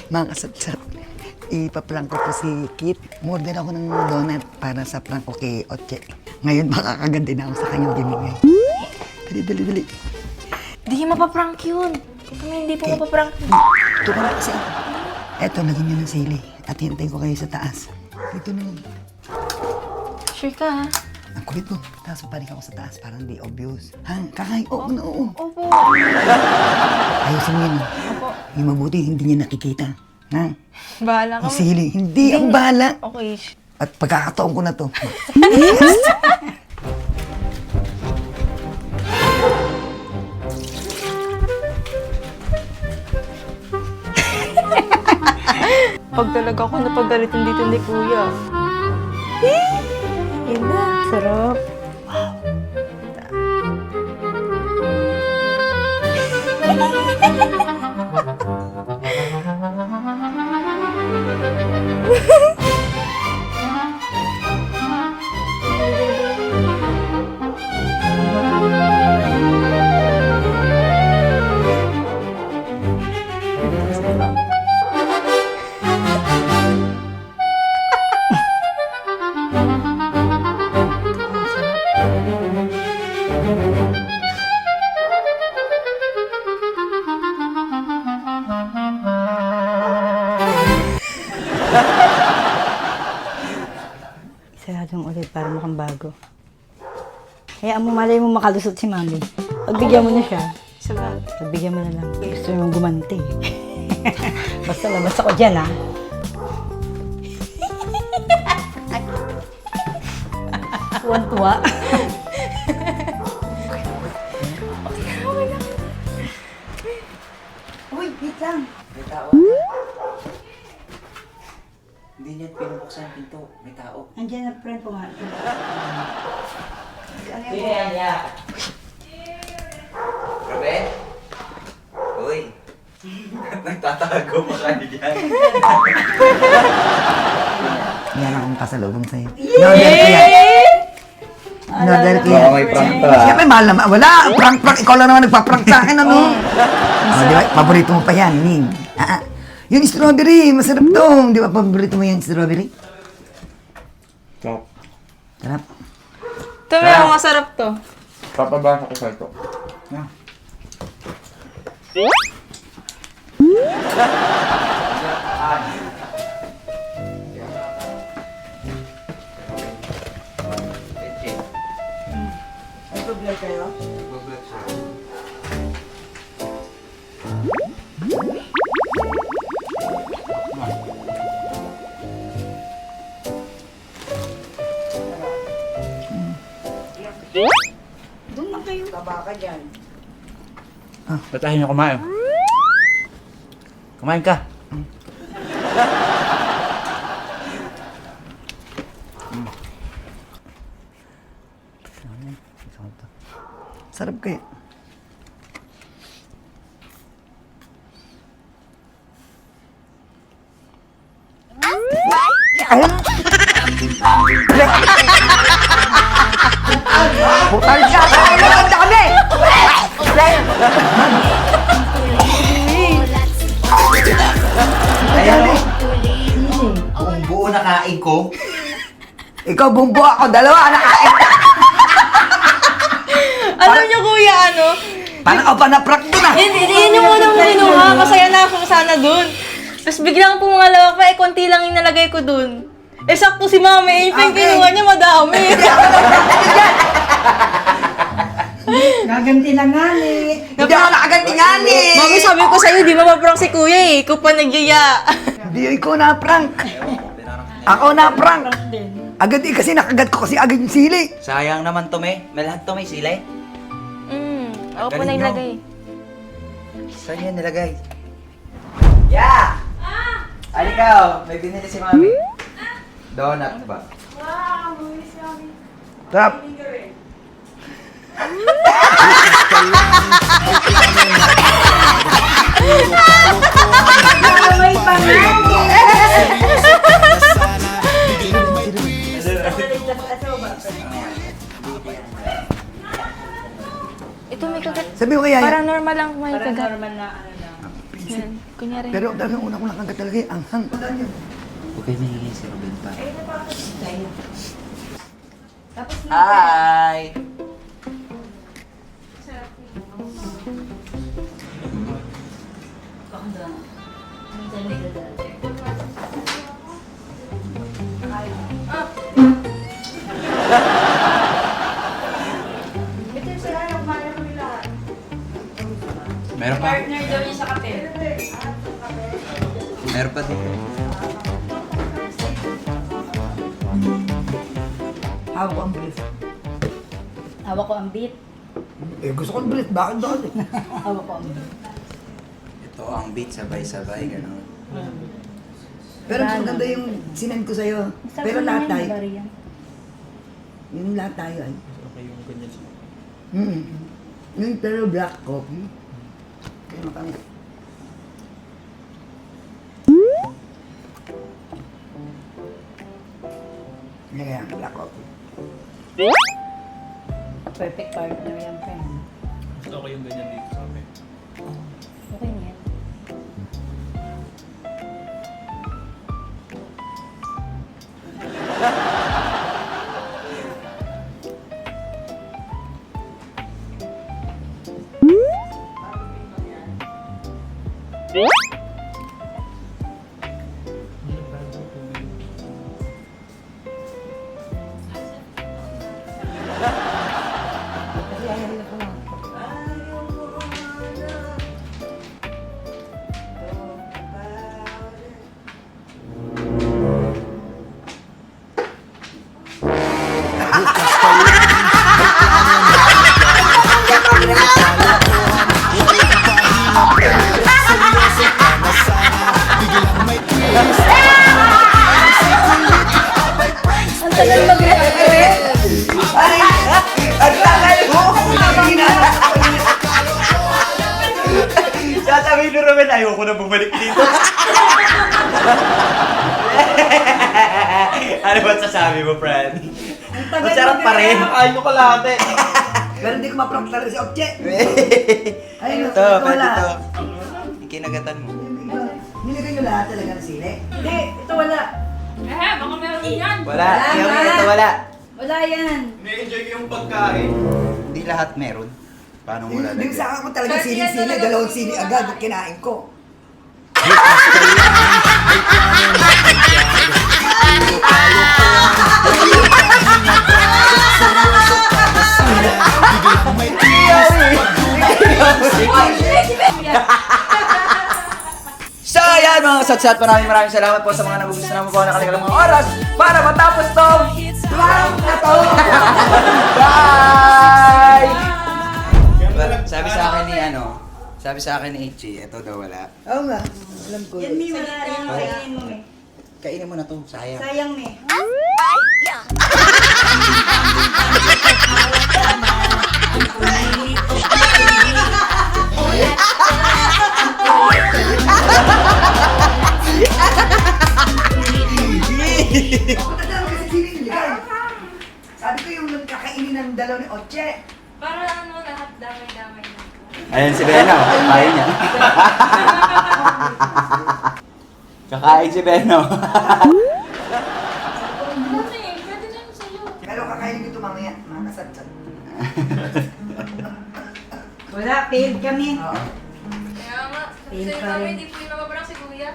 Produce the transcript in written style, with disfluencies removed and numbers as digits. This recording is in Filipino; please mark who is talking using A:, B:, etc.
A: Mga kasat-sat, ipaprank ko po si Kit. Order ako ng donut para sa prank ko kay Otche. Ngayon makakaganda na ako sa kanyang binigay. Dali.
B: Di mapaprank yun. Kami hindi po mapaprank.
A: Ito ka na kasi. Eto, lagyan niyo ng sili. At hintayin ko kayo sa taas. Dito na lang.
B: Sure ka, ha?
A: Ang kulit mo. Tapos papanik ako sa taas para hindi obvious. Ha? Kakain? Oo na, oo.
B: Opo.
A: Ayusin mo yun.
B: Opo.
A: Yung mabuti, hindi niya nakikita. Ha?
B: Bahala ka.
A: Yung sili. Hindi, ang bahala.
B: Okay.
A: At pagkakataon ko na to.
B: Pag talaga ako napagalitan dito ni Kuya. Yun na. Sarap.
C: Isaradong ulit para mukhang bago. Kaya mo malay mo makalusot si Mami. Pagbigyan mo na siya.
B: Salamat.
C: Pagbigyan mo na lang. Gusto mo gumanti. Basta labas ako dyan, ha? Tuwan-tuwa. Uy, wait lang.
D: May tao. Hindi niya pinubuksan yung pinto. May tao.
C: Andiyan ang friend ko nga.
D: Sino yan niya? Ruben? Uy. Nagtatago pa ka dyan.
A: Yan akong kasalubong sa'yo. Norder ko yan. Norder ko yan.
D: Oo, may prank to,
A: Siyempre, mahal naman. Wala, prank. Ikaw lang naman nagpa-prank sa akin, ano? Di ba? Paborito mo pa yan, Ning. Yung strawberry, masarap to. Di ba, paborito mo yung strawberry?
E: Stop.
A: Sarap.
B: Ito may masarap to.
E: Papabasa ko sa ito.
D: Na.
C: May problem kayo? Doon na kayo. Taba ka dyan.
D: Patahin niyo kumain. Kumain ka.
A: Sarap kaya. Putal ka! Ang dami!
D: Ayan o. Kung buo na kain ko.
A: Ikaw bumbu ako, dalawa nakain.
B: Alam niyo, Kuya, ano?
A: Parang ako pa na-prank mo na.
B: Yun yung unang kinuha. Masaya na ako sana dun. Tapos biglang pumalawak pa, konti lang yung nalagay ko dun. Sakto si Mami, yung kinuha niya madami.
C: Gaganti na nga ni.
A: Hindi ako nakaganti nga ni.
B: Mami, sabi ko sa'yo, di mapaprank si Kuya eh. Ikaw pa nagyaya.
A: Hindi ikaw na-prank. Ako na-prank. Agad kasi nakagat ko kasi agad yung sili.
D: Sayang naman to, may. May lahat to, may sila eh.
B: Ako po na
D: Galing
B: ilagay.
D: Saan yan nilagay? Yeah! Alikaw, may binili si Mami. Donut ba?
A: Tap!
B: Ito may kagat.
A: Sabi ko kaya
B: Parang normal lang may
C: Parang
B: kagat.
C: normal na ano lang.
B: Yan. Kunyari.
A: Pero talagang una ko nakagat talaga yung anghang.
D: Okay, may si Robin pa. Hi! Meron pa?
C: Partner daw niya sa kape.
D: Meron pa dito.
A: Hawak ko ang brief.
C: Hawak ko ang beat.
A: Eh, gusto ko ang brief. Bakit ba kasi?
C: Hawak ko ang beat.
D: Ito ang beat, sabay-sabay, gano'n.
A: Pero mas maganda yung sinend ko sa'yo. Pero lahat tayo. Yung lahat tayo ay. Okay yung ganyan siya. Yung pero black coffee. Kaya makangit. Yan kaya, black coffee.
C: Perfect partner yan, friend.
E: Okay yung ganyan dito sa amin.
C: Okay na yan.
D: Sasabihin ni Ruben, ayoko na bumalik dito. Ano ba sasabi mo, friend? Masarap pa rin.
E: Kain ko kalahati.
A: Pero hindi ko ma-prank talaga si Otche. Ayun,
D: Ito,
A: ito
D: pwede
A: wala.
D: ito. Ikinagatan mo.
A: Nilagay nyo lahat talaga ng sili.
C: Hindi, ito wala.
D: Wala. Ito wala.
C: Wala yan.
E: Na-enjoy ko yung pagkain.
D: Hindi lahat meron. Paano mo
A: Yung
D: lalagyan?
A: sa akin ko talaga sili-sili, dalawang sili agad kinain ko.
D: So ayan mga satsat, maraming salamat po sa mga nagugusto naman po nakaligalang mga oras para matapos tong vlog na to! Bye! Sabi sa akin ni Ichi, ito daw wala.
A: Oo nga, alam ko.
C: Yan, may wala. Yan, kainin mo, eh.
D: Kainin mo na to, sayang.
C: Sayang, eh.
A: Ang kasi sili nilagay. Sabi ko yung nagkakainin ng dalaw ni Otche.
B: Para ano, lahat damay-damay na.
D: Ayan si Beno, kain niya. Kakain si Beno.
B: Pwede na yun sa'yo.
A: Pero kakainin ko ito mamaya, mga kasatsat.
C: Wala, failed kami.
A: Oo.
B: Kaya nga,
C: Ayun
B: kasi
C: pa
B: kami
C: rin.
B: hindi po yung nababarang si Kuya.